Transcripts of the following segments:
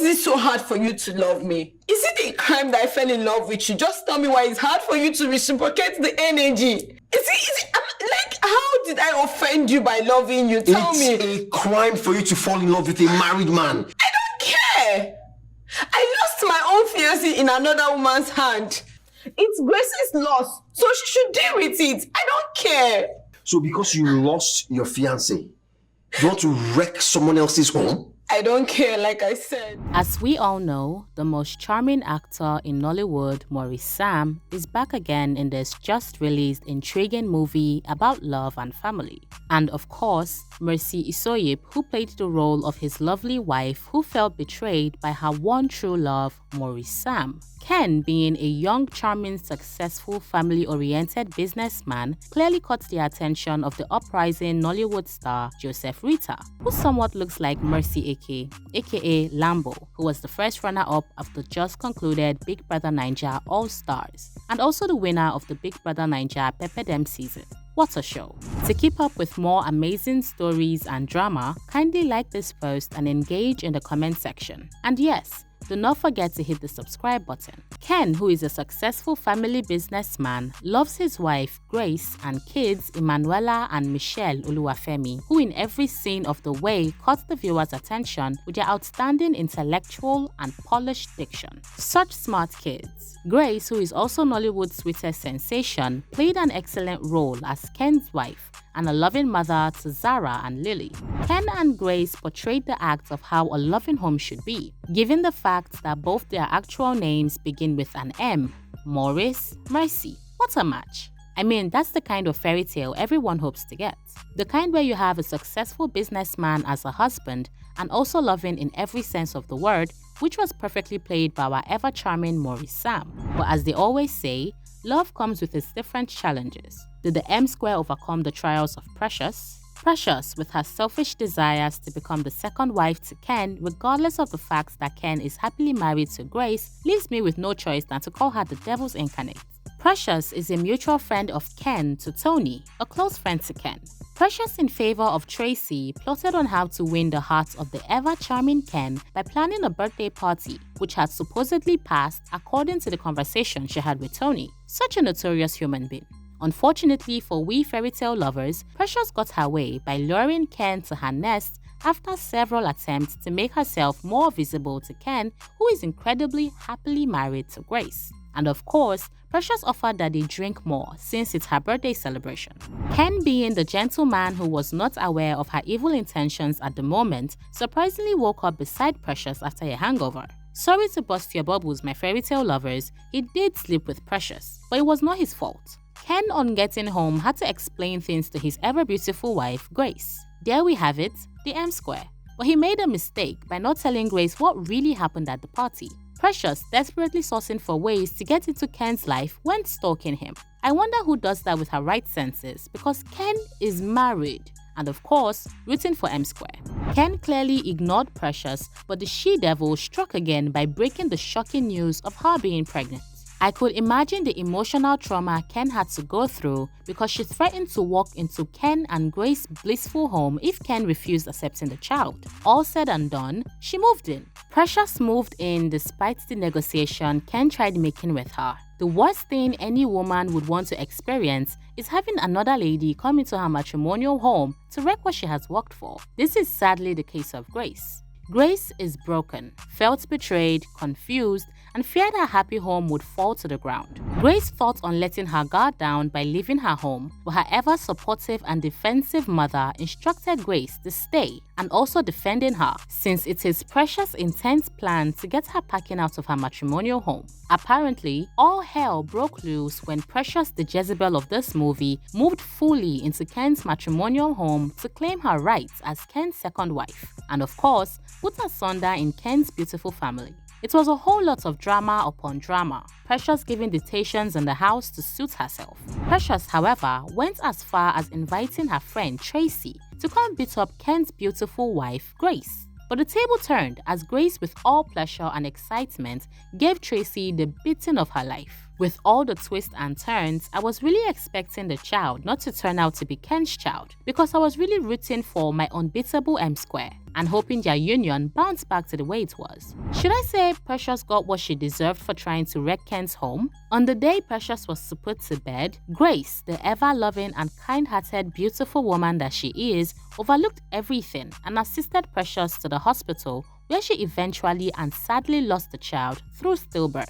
is it so hard for you to love me? Is it a crime that I fell in love with you? Just tell me why it's hard for you to reciprocate the energy. Like, how did I offend you by loving you? Tell me. It's a crime for you to fall in love with a married man. I don't care. I lost my own fiancé in another woman's hand. It's Grace's loss, so she should deal with it. I don't care. So because you lost your fiancé, you want to wreck someone else's home? I don't care, like I said. As we all know, the most charming actor in Nollywood, Maurice Sam, is back again in this just-released intriguing movie about love and family. And of course, Mercy Isoyip, who played the role of his lovely wife who felt betrayed by her one true love, Maurice Sam. Ken, being a young, charming, successful, family-oriented businessman, clearly caught the attention of the uprising Nollywood star Joseph Rita, who somewhat looks like Mercy Eke, aka Lambo, who was the first runner-up of the just concluded Big Brother Naija All-Stars, and also the winner of the Big Brother Naija Pepper Dem season. What a show. To keep up with more amazing stories and drama, kindly like this post and engage in the comment section. And yes, do not forget to hit the subscribe button. Ken, who is a successful family businessman, loves his wife, Grace, and kids, Emanuela and Michelle Oluwafemi, who in every scene of the way caught the viewer's attention with their outstanding intellectual and polished diction. Such smart kids. Grace, who is also Nollywood's sweetest sensation, played an excellent role as Ken's wife and a loving mother to Zara and Lily. Ken and Grace portrayed the act of how a loving home should be, given the fact that both their actual names begin with an M, Maurice, Mercy. What a match! I mean, that's the kind of fairy tale everyone hopes to get. The kind where you have a successful businessman as a husband and also loving in every sense of the word, which was perfectly played by our ever-charming Maurice Sam. But as they always say, love comes with its different challenges. Did the M-Square overcome the trials of Precious? Precious, with her selfish desires to become the second wife to Ken, regardless of the fact that Ken is happily married to Grace, leaves me with no choice than to call her the devil's incarnate. Precious is a mutual friend of Ken to Tony, a close friend to Ken. Precious, in favor of Tracy, plotted on how to win the hearts of the ever-charming Ken by planning a birthday party, which had supposedly passed according to the conversation she had with Tony. Such a notorious human being. Unfortunately for we fairy tale lovers, Precious got her way by luring Ken to her nest after several attempts to make herself more visible to Ken, who is incredibly happily married to Grace. And of course, Precious offered that they drink more since it's her birthday celebration. Ken, being the gentleman who was not aware of her evil intentions at the moment, surprisingly woke up beside Precious after a hangover. Sorry to bust your bubbles, my fairy tale lovers, he did sleep with Precious, but it was not his fault. Ken, on getting home, had to explain things to his ever-beautiful wife, Grace. There we have it, the M-Square. But he made a mistake by not telling Grace what really happened at the party. Precious, desperately sourcing for ways to get into Ken's life, went stalking him. I wonder who does that with her right senses, because Ken is married. And of course, rooting for M-Square. Ken clearly ignored Precious, but the she-devil struck again by breaking the shocking news of her being pregnant. I could imagine the emotional trauma Ken had to go through because she threatened to walk into Ken and Grace's blissful home if Ken refused accepting the child. All said and done, she moved in. Precious moved in despite the negotiation Ken tried making with her. The worst thing any woman would want to experience is having another lady come into her matrimonial home to wreck what she has worked for. This is sadly the case of Grace. Grace is broken, felt betrayed, confused, and feared her happy home would fall to the ground. Grace thought on letting her guard down by leaving her home, but her ever-supportive and defensive mother instructed Grace to stay and also defending her, since it is Precious' intense plan to get her packing out of her matrimonial home. Apparently, all hell broke loose when Precious, the Jezebel of this movie, moved fully into Ken's matrimonial home to claim her rights as Ken's second wife, and of course, put asunder in Ken's beautiful family. It was a whole lot of drama upon drama, Precious giving dictations in the house to suit herself. Precious, however, went as far as inviting her friend Tracy to come beat up Ken's beautiful wife, Grace. But the table turned as Grace, with all pleasure and excitement, gave Tracy the beating of her life. With all the twists and turns, I was really expecting the child not to turn out to be Ken's child because I was really rooting for my unbeatable M-Square. and hoping their union bounced back to the way it was. Should I say Precious got what she deserved for trying to wreck Ken's home? On the day Precious was to put to bed, Grace, the ever-loving and kind-hearted beautiful woman that she is, overlooked everything and assisted Precious to the hospital, where she eventually and sadly lost the child through stillbirth,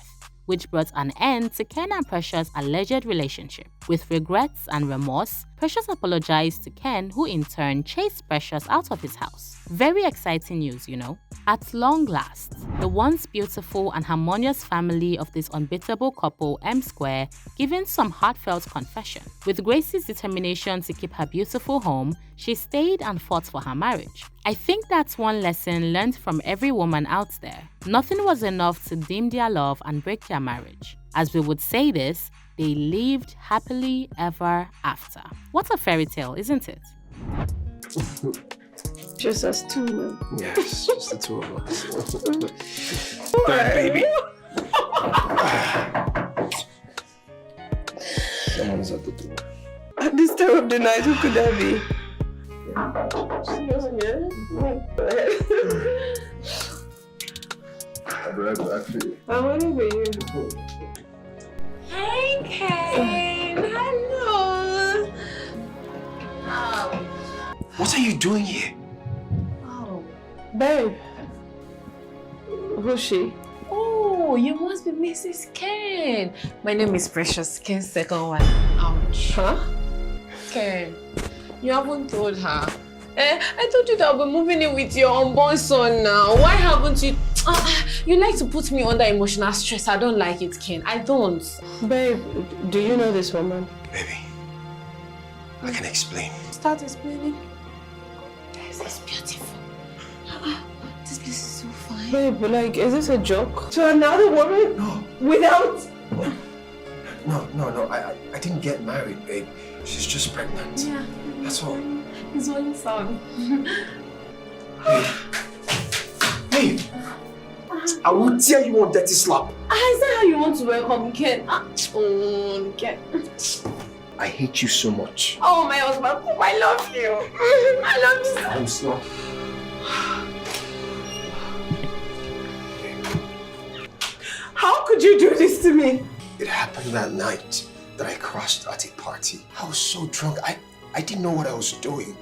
which brought an end to Ken and Precious' alleged relationship. With regrets and remorse, Precious apologized to Ken, who in turn chased Precious out of his house. Very exciting news, you know. At long last, the once beautiful and harmonious family of this unbeatable couple, M Square, giving some heartfelt confession. With Grace's determination to keep her beautiful home, she stayed and fought for her marriage. I think that's one lesson learned from every woman out there. Nothing was enough to dim their love and break their marriage. As we would say this, they lived happily ever after. What a fairy tale, isn't it? Just us two, man. Yes, just the two of us. Alright, baby. Someone's at the door. At this time of the night, who could that be? I'll be right back for you. I'm waiting for you. Hey, Ken. Hello. What are you doing here? Oh, babe. Who's she? Oh, you must be Mrs. Ken. My name is Precious, Ken's second wife. Ouch. Huh? Ken, you haven't told her. I told you that I'll be moving in with your unborn son now. Why haven't you? You like to put me under emotional stress. I don't like it, Ken. I don't. Babe, do you know this woman? Baby, I can explain. Start explaining. This is beautiful. This place is so fine. Babe, like, is this a joke? To another woman? No. Without... No. I didn't get married, babe. She's just pregnant. Yeah. That's all. His only son. Hey! I will tear you one dirty slap. Is that how you want to welcome Ken? Oh, Ken. I hate you so much. Oh, my husband, I love you. I love you so much. I'm slow. How could you do this to me? It happened that night that I crashed at a party. I was so drunk, I didn't know what I was doing.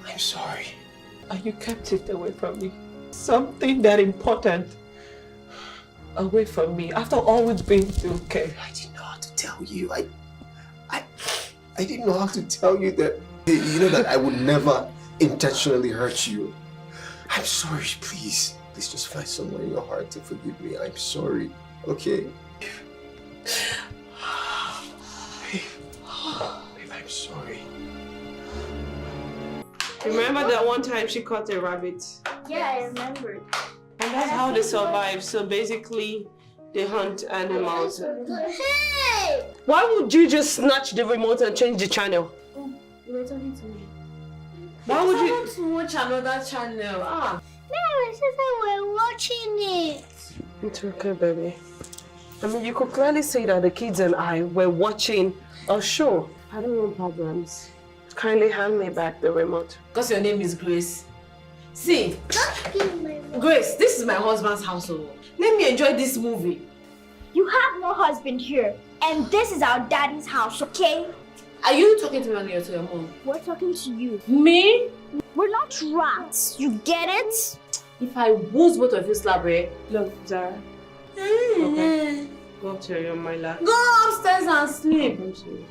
I'm sorry. And you kept it away from me. Something that important away from me after all we've been through, okay? I didn't know how to tell you. I didn't know how to tell you that, you know, that I would never intentionally hurt you. I'm sorry, please. Please just find someone in your heart to forgive me. I'm sorry, okay? Babe, I'm sorry. Remember that one time she caught a rabbit? Yeah, I remember. And that's how they survive. So basically, they hunt animals. Hey! Why would you just snatch the remote and change the channel? You were talking to me. Why would I you? want to watch another channel. No, my sister were watching it. It's okay, baby. I mean, you could clearly see that the kids and I were watching a show. I don't want problems. Kindly hand me back the remote. Because your name is Grace. See, Don't give me. Grace, this is my husband's household. Let me enjoy this movie. You have no husband here, and this is our daddy's house, okay? Are you talking to me or to your mom? We're talking to you. Me? We're not rats. You get it? If I wound both of you, slap it. Look, Zara. Okay. Go up to your my lap. Go upstairs and sleep. I'm sorry.